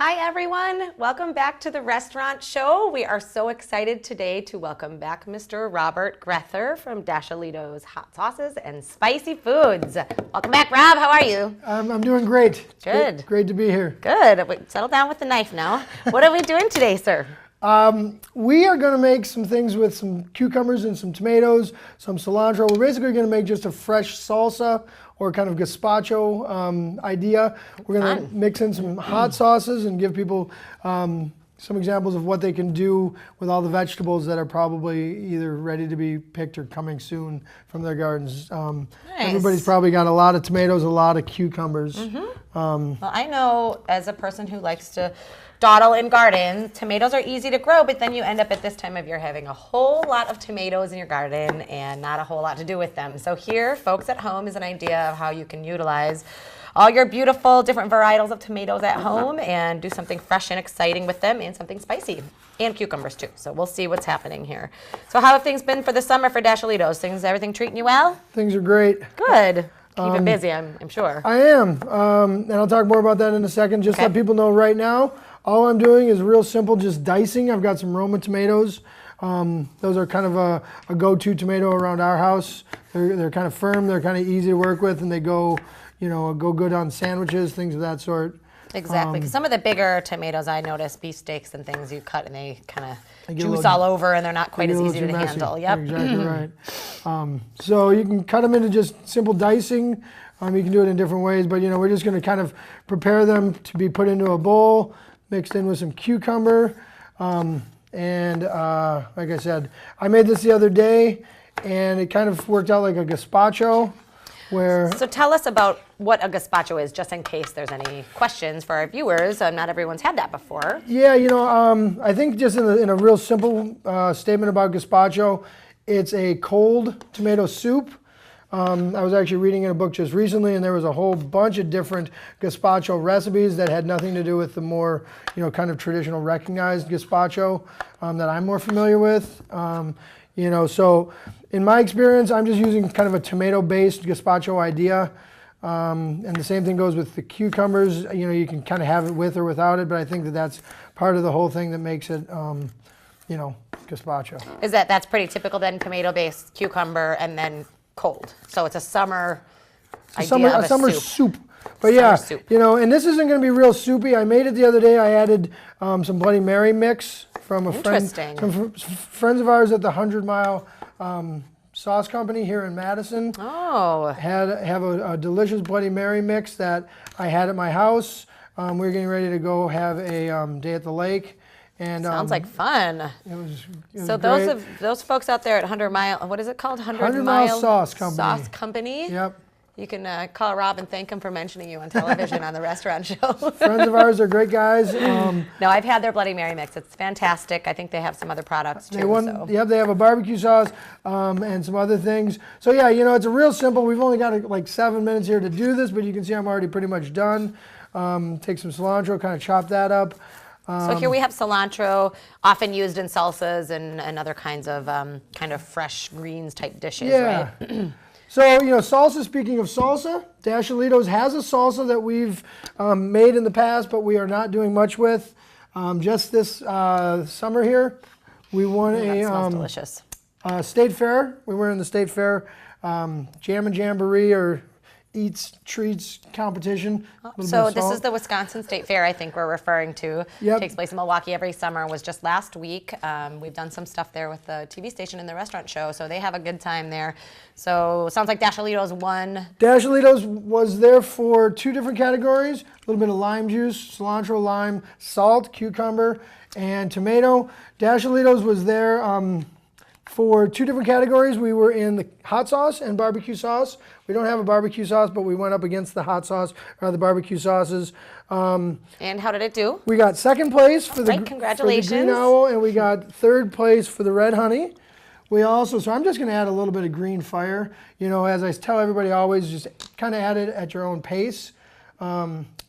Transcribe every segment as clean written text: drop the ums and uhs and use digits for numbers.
Hi everyone, welcome back to the restaurant show. We are so excited today to welcome back Mr. Robert Grether from Dashelito's Hot Sauces and Spicy Foods. Welcome back, Rob. How are you? I'm doing great. Good. Great to be here. Good. Settle down with the knife now. What are we doing today, sir? We are going to make some things with some cucumbers and some tomatoes, some cilantro. We're basically going to make just a fresh salsa or kind of gazpacho idea. We're going to mix in some hot sauces and give people some examples of what they can do with all the vegetables that are probably either ready to be picked or coming soon from their gardens. Nice. Everybody's probably got a lot of tomatoes, a lot of cucumbers. Well, I know as a person who likes to dawdle in gardens, tomatoes are easy to grow, but then you end up at this time of year having a whole lot of tomatoes in your garden and not a whole lot to do with them. So here, folks at home, is an idea of how you can utilize all your beautiful different varietals of tomatoes at home and do something fresh and exciting with them and something spicy. And cucumbers too. So we'll see what's happening here. So how have things been for the summer for Dashelito's? Everything treating you well? Things are great. Good. Keeping busy, I'm sure. I am, and I'll talk more about that in a second. Just let people know right now, all I'm doing is real simple, just dicing. I've got some Roma tomatoes. Those are kind of a go-to tomato around our house. They're kind of firm, they're kind of easy to work with, and they go good on sandwiches, things of that sort. Exactly, because some of the bigger tomatoes I notice, beefsteaks and things you cut and they kind of juice all over and they're not quite as easy to handle. Yep. You're exactly right. So you can cut them into just simple dicing. You can do it in different ways, but we're just going to kind of prepare them to be put into a bowl, mixed in with some cucumber. And like I said, I made this the other day and it kind of worked out like a gazpacho. So tell us about what a gazpacho is, just in case there's any questions for our viewers. Not everyone's had that before. Yeah, I think just in a real simple statement about gazpacho, it's a cold tomato soup. I was actually reading in a book just recently, and there was a whole bunch of different gazpacho recipes that had nothing to do with the more, kind of traditional recognized gazpacho that I'm more familiar with. So in my experience, I'm just using kind of a tomato-based gazpacho idea. And the same thing goes with the cucumbers. You can kind of have it with or without it, but I think that's part of the whole thing that makes it, gazpacho. That's pretty typical then, tomato-based cucumber and then cold. So it's a summer idea of a summer soup. But yeah, and this isn't going to be real soupy. I made it the other day. I added some Bloody Mary mix from a friend, some friends of ours at the 100 Mile Sauce Company here in Madison. Oh. Have a delicious Bloody Mary mix that I had at my house. We're getting ready to go have a day at the lake. And, sounds like fun. It was so great. those folks out there at 100 Mile, what is it called? 100 Mile Sauce Company. Sauce Company? Yep. You can call Rob and thank him for mentioning you on television on the restaurant show. Friends of ours are great guys. No, I've had their Bloody Mary mix. It's fantastic. I think they have some other products too. Yep, they have a barbecue sauce and some other things. So yeah, it's a real simple. We've only got like 7 minutes here to do this, but you can see I'm already pretty much done. Take some cilantro, kind of chop that up. So here we have cilantro, often used in salsas and other kinds of kind of fresh greens type dishes, right? So, salsa, speaking of salsa, Dashelito's has a salsa that we've made in the past, but we are not doing much with. Just this summer here, we won delicious. State Fair. We were in the State Fair Jam and Jamboree or Eats Treats competition. So this is the Wisconsin State Fair I think we're referring to. Yep. It takes place in Milwaukee every summer. Was just last week. We've done some stuff there with the TV station and the restaurant show, so they have a good time there. So it sounds like Dashelito's won. Dashelito's was there for 2 different categories. A little bit of lime juice, cilantro, lime, salt, cucumber, and tomato. Dashelito's was there for 2 different categories. We were in the hot sauce and barbecue sauce. We don't have a barbecue sauce, but we went up against the hot sauce or the barbecue sauces. And how did it do? We got 2nd place for the congratulations. For the Green Owl, and we got 3rd place for the Red Honey. So I'm just going to add a little bit of green fire. As I tell everybody always, just kind of add it at your own pace.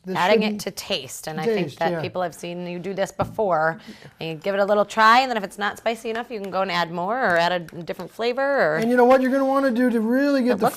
Adding it to taste, and I think that people have seen you do this before. And you give it a little try, and then if it's not spicy enough, you can go and add more or add a different flavor. And what you're going to want to do to really get the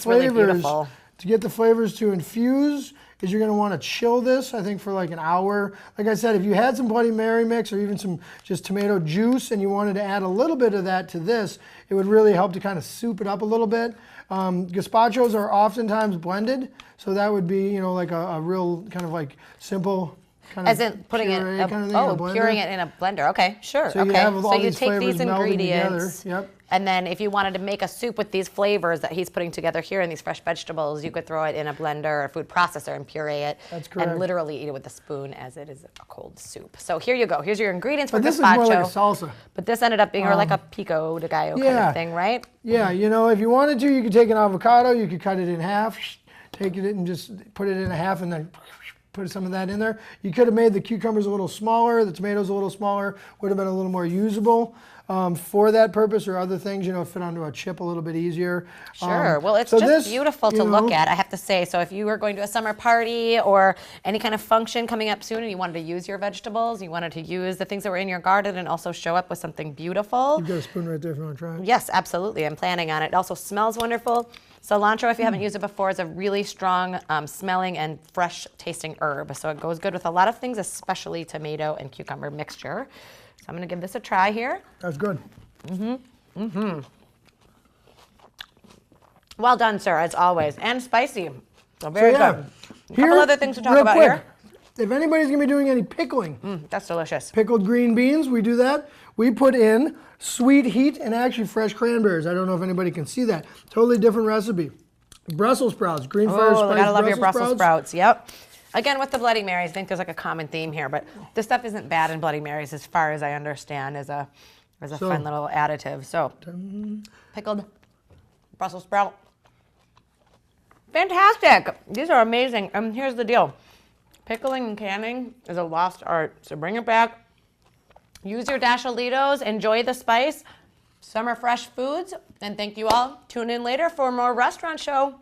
flavors, to infuse is you're going to want to chill this, I think, for like an hour. Like I said, if you had some Bloody Mary mix or even some just tomato juice and you wanted to add a little bit of that to this, it would really help to kind of soup it up a little bit. Gazpachos are oftentimes blended, so that would be, you know, like a real kind of like simple kind As of in putting it, puree kind of thing in a blender. puring it in a blender. Okay, sure. So you okay. have all So you these take flavors these melding ingredients, together. Yep. and then if you wanted to make a soup with these flavors that he's putting together here and these fresh vegetables, you could throw it in a blender or a food processor and puree it. That's correct. And literally eat it with a spoon as it is a cold soup. So here you go. Here's your ingredients for But this gazpacho. is more like a salsa. But this ended up being like a pico de gallo kind yeah. of thing, right? Yeah, you know, if you wanted to, you could take an avocado, you could cut it in half, take it and just put it in a half and then put some of that in there. You could have made the cucumbers a little smaller, the tomatoes a little smaller, would have been a little more usable for that purpose, or other things, you know, fit onto a chip a little bit easier. Sure. Well, it's so just this, beautiful to you look know, at, I have to say. So if you were going to a summer party or any kind of function coming up soon and you wanted to use your vegetables, you wanted to use the things that were in your garden and also show up with something beautiful. You've got a spoon right there if you want to try it. Yes, absolutely. I'm planning on it. It also smells wonderful. Cilantro, if you haven't used it before, is a really strong smelling and fresh tasting herb. So it goes good with a lot of things, especially tomato and cucumber mixture. So I'm going to give this a try here. That's good. Well done, sir, as always. And spicy. So very So, yeah. good. A couple other things to talk real about quick, here. If anybody's going to be doing any pickling, That's delicious. pickled green beans, we do that. We put in sweet heat and actually fresh cranberries. I don't know if anybody can see that. Totally different recipe. Brussels sprouts, green fire Oh, spiced gotta love your Brussels Brussels sprouts. Yep. Again, with the Bloody Marys, I think there's like a common theme here, but this stuff isn't bad in Bloody Marys as far as I understand as a fun little additive. So, pickled Brussels sprout. Fantastic. These are amazing. And here's the deal. Pickling and canning is a lost art. So bring it back. Use your Dashelitos. Enjoy the spice. Summer fresh foods. And thank you all. Tune in later for more Restaurant Show.